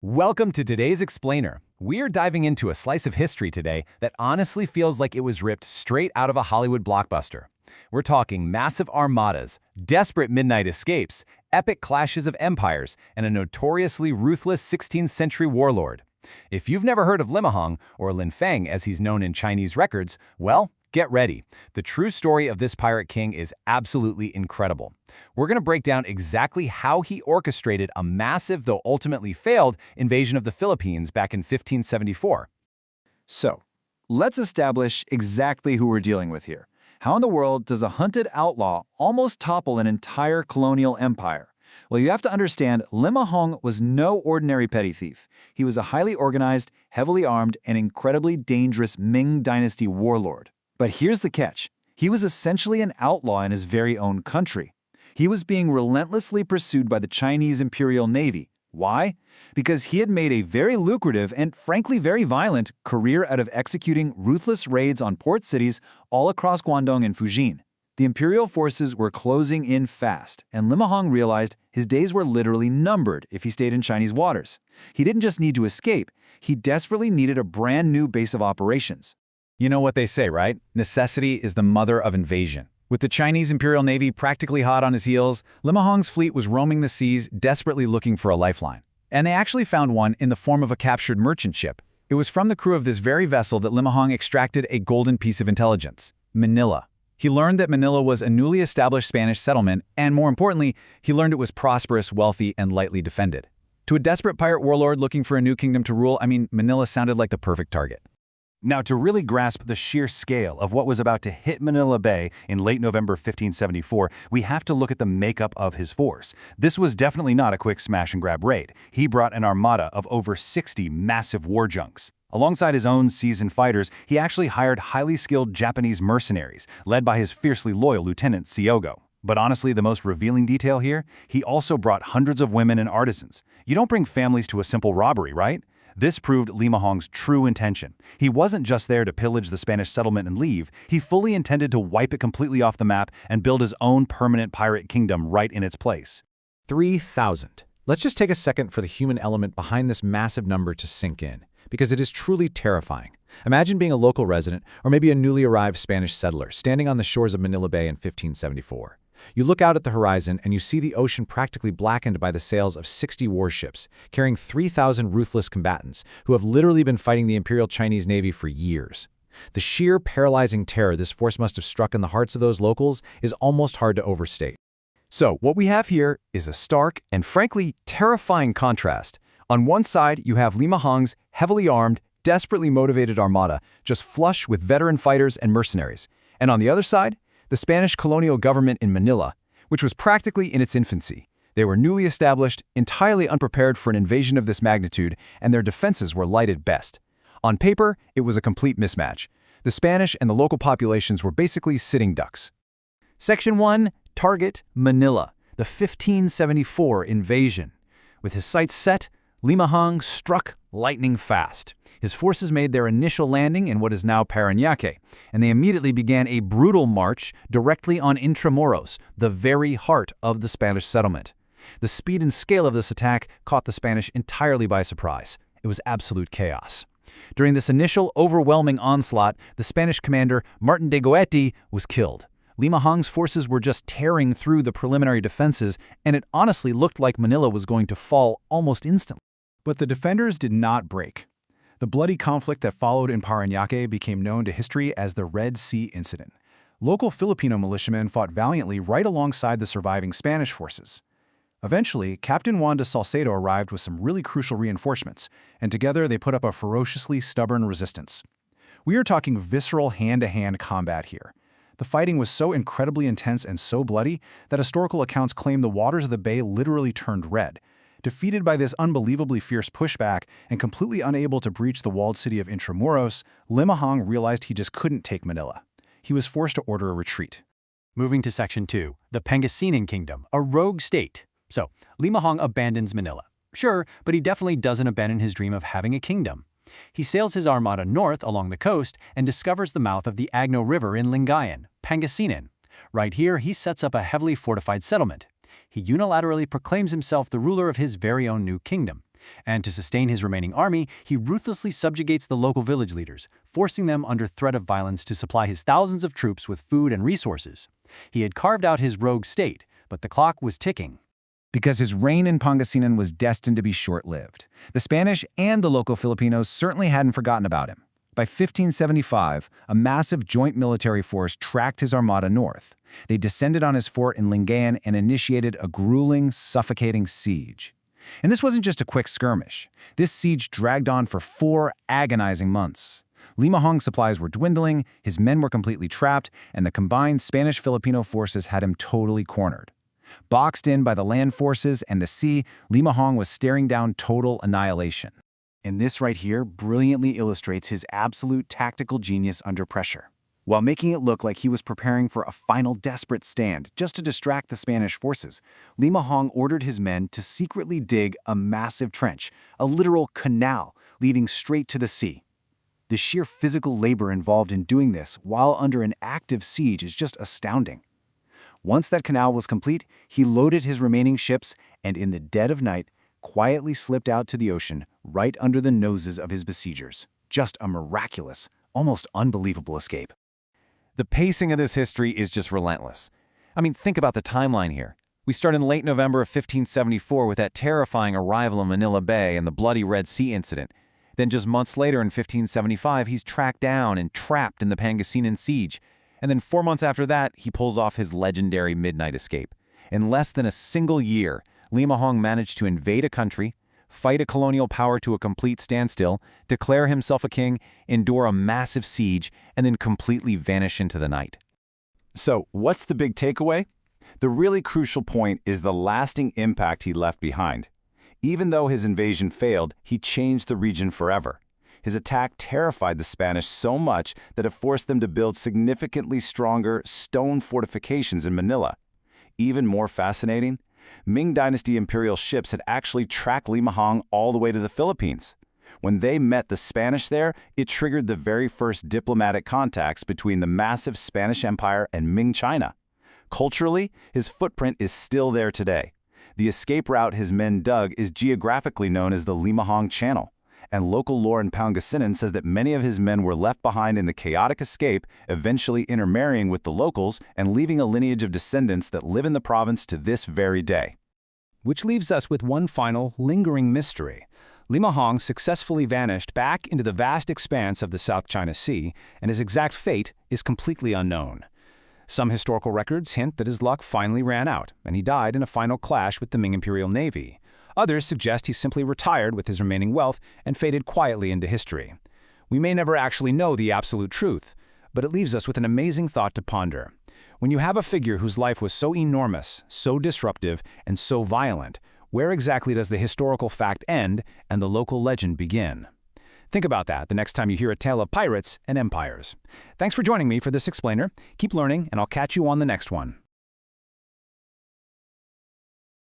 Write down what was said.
Welcome to today's Explainer. We are diving into a slice of history today that honestly feels like it was ripped straight out of a Hollywood blockbuster. We're talking massive armadas, desperate midnight escapes, epic clashes of empires, and a notoriously ruthless 16th century warlord. If you've never heard of Limahong, or Lin Feng as he's known in Chinese records, well, get ready. The true story of this pirate king is absolutely incredible. We're going to break down exactly how he orchestrated a massive, though ultimately failed, invasion of the Philippines back in 1574. So, let's establish exactly who we're dealing with here. How in the world does a hunted outlaw almost topple an entire colonial empire? Well, you have to understand, Limahong was no ordinary petty thief. He was a highly organized, heavily armed, and incredibly dangerous Ming Dynasty warlord. But here's the catch. He was essentially an outlaw in his very own country. He was being relentlessly pursued by the Chinese Imperial Navy. Why? Because he had made a very lucrative and frankly very violent career out of executing ruthless raids on port cities all across Guangdong and Fujian. The Imperial forces were closing in fast, and Limahong realized his days were literally numbered if he stayed in Chinese waters. He didn't just need to escape, he desperately needed a brand new base of operations. You know what they say, right? Necessity is the mother of invasion. With the Chinese Imperial Navy practically hot on his heels, Limahong's fleet was roaming the seas, desperately looking for a lifeline. And they actually found one in the form of a captured merchant ship. It was from the crew of this very vessel that Limahong extracted a golden piece of intelligence: Manila. He learned that Manila was a newly established Spanish settlement, and more importantly, he learned it was prosperous, wealthy, and lightly defended. To a desperate pirate warlord looking for a new kingdom to rule, Manila sounded like the perfect target. Now, to really grasp the sheer scale of what was about to hit Manila Bay in late November 1574, we have to look at the makeup of his force. This was definitely not a quick smash-and-grab raid. He brought an armada of over 60 massive war junks. Alongside his own seasoned fighters, he actually hired highly skilled Japanese mercenaries, led by his fiercely loyal Lieutenant Siogo. But honestly, the most revealing detail here, he also brought hundreds of women and artisans. You don't bring families to a simple robbery, right? This proved Limahong's true intention. He wasn't just there to pillage the Spanish settlement and leave. He fully intended to wipe it completely off the map and build his own permanent pirate kingdom right in its place. 3,000. Let's just take a second for the human element behind this massive number to sink in, because it is truly terrifying. Imagine being a local resident, or maybe a newly arrived Spanish settler, standing on the shores of Manila Bay in 1574. You look out at the horizon and you see the ocean practically blackened by the sails of 60 warships, carrying 3,000 ruthless combatants who have literally been fighting the Imperial Chinese Navy for years. The sheer paralyzing terror this force must have struck in the hearts of those locals is almost hard to overstate. So, what we have here is a stark and frankly terrifying contrast. On one side, you have Limahong's heavily armed, desperately motivated armada, just flush with veteran fighters and mercenaries. And on the other side, the Spanish colonial government in Manila, which was practically in its infancy. They were newly established, entirely unprepared for an invasion of this magnitude, and their defenses were light at best. On paper, it was a complete mismatch. The Spanish and the local populations were basically sitting ducks. Section 1, Target Manila, the 1574 invasion. With his sights set, Limahong struck lightning fast. His forces made their initial landing in what is now Parañaque, and they immediately began a brutal march directly on Intramuros, the very heart of the Spanish settlement. The speed and scale of this attack caught the Spanish entirely by surprise. It was absolute chaos. During this initial overwhelming onslaught, the Spanish commander Martín de Goiti was killed. Limahong's forces were just tearing through the preliminary defenses, and it honestly looked like Manila was going to fall almost instantly. But the defenders did not break. The bloody conflict that followed in Parañaque became known to history as the Red Sea Incident. Local Filipino militiamen fought valiantly right alongside the surviving Spanish forces. Eventually, Captain Juan de Salcedo arrived with some really crucial reinforcements, and together they put up a ferociously stubborn resistance. We are talking visceral hand-to-hand combat here. The fighting was so incredibly intense and so bloody that historical accounts claim the waters of the bay literally turned red. Defeated by this unbelievably fierce pushback and completely unable to breach the walled city of Intramuros, Limahong realized he just couldn't take Manila. He was forced to order a retreat. Moving to Section 2, the Pangasinan Kingdom, a rogue state. So, Limahong abandons Manila. Sure, but he definitely doesn't abandon his dream of having a kingdom. He sails his armada north along the coast and discovers the mouth of the Agno River in Lingayen, Pangasinan. Right here, he sets up a heavily fortified settlement. He unilaterally proclaims himself the ruler of his very own new kingdom. And to sustain his remaining army, he ruthlessly subjugates the local village leaders, forcing them under threat of violence to supply his thousands of troops with food and resources. He had carved out his rogue state, but the clock was ticking. Because his reign in Pangasinan was destined to be short-lived. The Spanish and the local Filipinos certainly hadn't forgotten about him. By 1575, a massive joint military force tracked his armada north. They descended on his fort in Lingayen and initiated a grueling, suffocating siege. And this wasn't just a quick skirmish. This siege dragged on for 4 agonizing months. Limahong's supplies were dwindling, his men were completely trapped, and the combined Spanish-Filipino forces had him totally cornered. Boxed in by the land forces and the sea, Limahong was staring down total annihilation. And this right here brilliantly illustrates his absolute tactical genius under pressure. While making it look like he was preparing for a final desperate stand just to distract the Spanish forces, Limahong ordered his men to secretly dig a massive trench, a literal canal, leading straight to the sea. The sheer physical labor involved in doing this while under an active siege is just astounding. Once that canal was complete, he loaded his remaining ships and in the dead of night, quietly slipped out to the ocean right under the noses of his besiegers. Just a miraculous, almost unbelievable escape. The pacing of this history is just relentless. I mean, think about the timeline here. We start in late November of 1574 with that terrifying arrival in Manila Bay and the bloody Red Sea incident. Then just months later in 1575, he's tracked down and trapped in the Pangasinan siege. And then 4 months after that, he pulls off his legendary midnight escape. In less than a single year, Limahong managed to invade a country, fight a colonial power to a complete standstill, declare himself a king, endure a massive siege, and then completely vanish into the night. So, what's the big takeaway? The really crucial point is the lasting impact he left behind. Even though his invasion failed, he changed the region forever. His attack terrified the Spanish so much that it forced them to build significantly stronger stone fortifications in Manila. Even more fascinating, Ming Dynasty imperial ships had actually tracked Limahong all the way to the Philippines. When they met the Spanish there, it triggered the very first diplomatic contacts between the massive Spanish Empire and Ming China. Culturally, his footprint is still there today. The escape route his men dug is geographically known as the Limahong Channel, and local lore in Pangasinan says that many of his men were left behind in the chaotic escape, eventually intermarrying with the locals and leaving a lineage of descendants that live in the province to this very day. Which leaves us with one final, lingering mystery. Limahong successfully vanished back into the vast expanse of the South China Sea, and his exact fate is completely unknown. Some historical records hint that his luck finally ran out, and he died in a final clash with the Ming Imperial Navy. Others suggest he simply retired with his remaining wealth and faded quietly into history. We may never actually know the absolute truth, but it leaves us with an amazing thought to ponder. When you have a figure whose life was so enormous, so disruptive, and so violent, where exactly does the historical fact end and the local legend begin? Think about that the next time you hear a tale of pirates and empires. Thanks for joining me for this explainer. Keep learning, and I'll catch you on the next one.